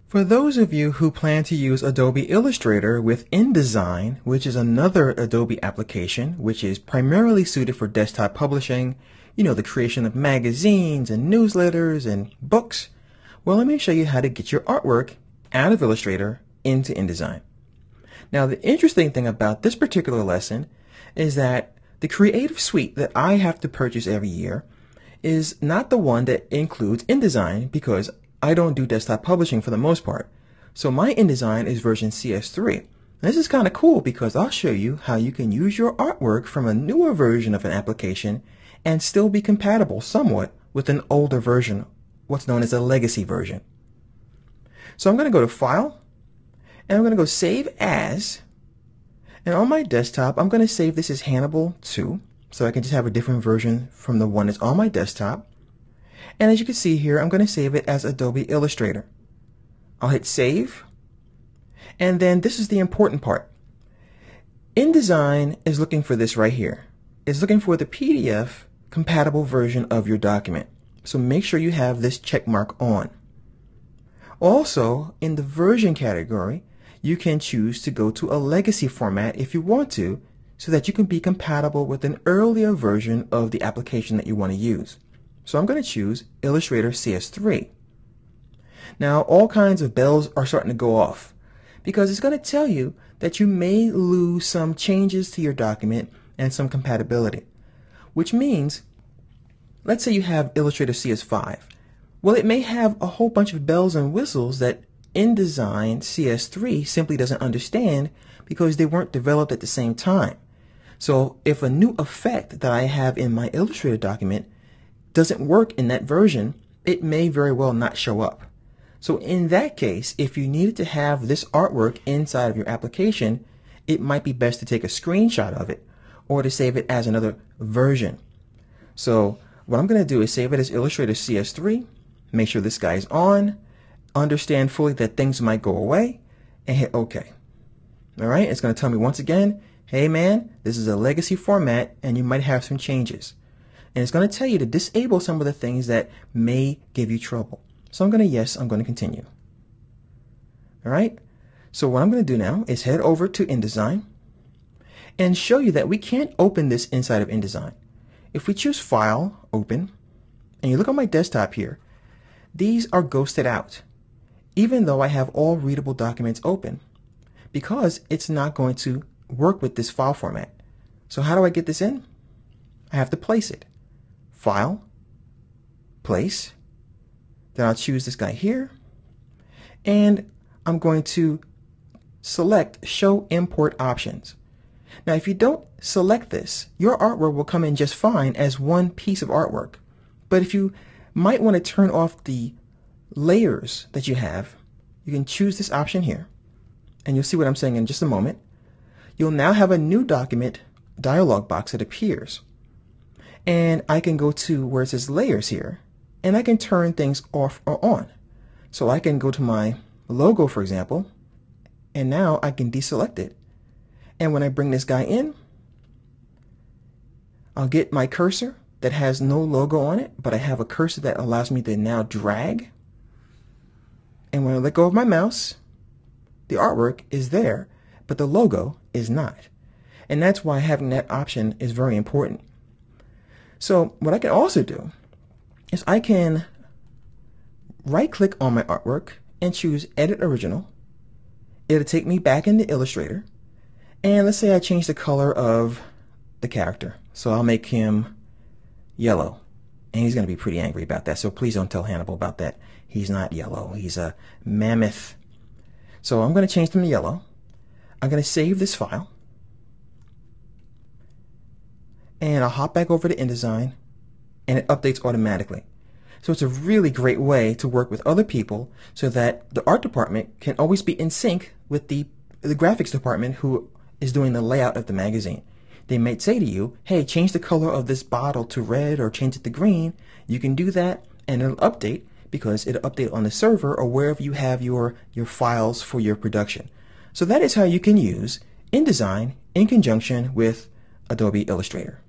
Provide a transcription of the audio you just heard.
For those of you who plan to use Adobe Illustrator with InDesign, which is another Adobe application which is primarily suited for desktop publishing, the creation of magazines and newsletters and books, well, let me show you how to get your artwork out of Illustrator into InDesign. Now, the interesting thing about this particular lesson is that the Creative Suite that I have to purchase every year is not the one that includes InDesign because I don't do desktop publishing for the most part. So my InDesign is version CS3. This is kind of cool because I'll show you how you can use your artwork from a newer version of an application and still be compatible somewhat with an older version, what's known as a legacy version. So I'm going to go to File, and I'm going to go Save As. And on my desktop, I'm going to save this as Hannibal 2, so I can just have a different version from the one that's on my desktop. And as you can see here, I'm going to save it as Adobe Illustrator. I'll hit Save. And then this is the important part. InDesign is looking for this right here. It's looking for the PDF compatible version of your document. So make sure you have this check mark on. Also, in the version category, you can choose to go to a legacy format if you want to, so that you can be compatible with an earlier version of the application that you want to use. So I'm going to choose Illustrator CS3. Now, all kinds of bells are starting to go off because it's going to tell you that you may lose some changes to your document and some compatibility, which means, let's say you have Illustrator CS5. Well, it may have a whole bunch of bells and whistles that InDesign CS3 simply doesn't understand because they weren't developed at the same time. So if a new effect that I have in my Illustrator document doesn't work in that version, it may very well not show up. So in that case, if you needed to have this artwork inside of your application, it might be best to take a screenshot of it or to save it as another version. So what I'm going to do is save it as Illustrator CS3, make sure this guy is on, understand fully that things might go away, and hit OK. All right, it's going to tell me once again, hey man, this is a legacy format and you might have some changes. And it's going to tell you to disable some of the things that may give you trouble. So I'm going to yes, I'm going to continue. All right, so what I'm going to do now is head over to InDesign and show you that we can't open this inside of InDesign. If we choose File, Open, and you look on my desktop here, these are ghosted out, even though I have all readable documents open, because it's not going to work with this file format. So how do I get this in? I have to place it. File, Place, then I'll choose this guy here, and I'm going to select Show Import Options. Now if you don't select this, your artwork will come in just fine as one piece of artwork. But if you might want to turn off the layers that you have, you can choose this option here, and you'll see what I'm saying in just a moment. You'll now have a new document dialog box that appears. And I can go to where it says layers here, and I can turn things off or on. So I can go to my logo, for example, and now I can deselect it. And when I bring this guy in, I'll get my cursor that has no logo on it, but I have a cursor that allows me to now drag. And when I let go of my mouse, the artwork is there, but the logo is not. And that's why having that option is very important. So what I can also do is I can right-click on my artwork and choose Edit Original. It'll take me back into Illustrator. And let's say I change the color of the character. So I'll make him yellow. And he's going to be pretty angry about that. So please don't tell Hannibal about that. He's not yellow. He's a mammoth. So I'm going to change him to yellow. I'm going to save this file. And I'll hop back over to InDesign, and it updates automatically. So it's a really great way to work with other people so that the art department can always be in sync with the graphics department who is doing the layout of the magazine. They might say to you, hey, change the color of this bottle to red or change it to green. You can do that and it'll update because it'll update on the server or wherever you have your files for your production. So that is how you can use InDesign in conjunction with Adobe Illustrator.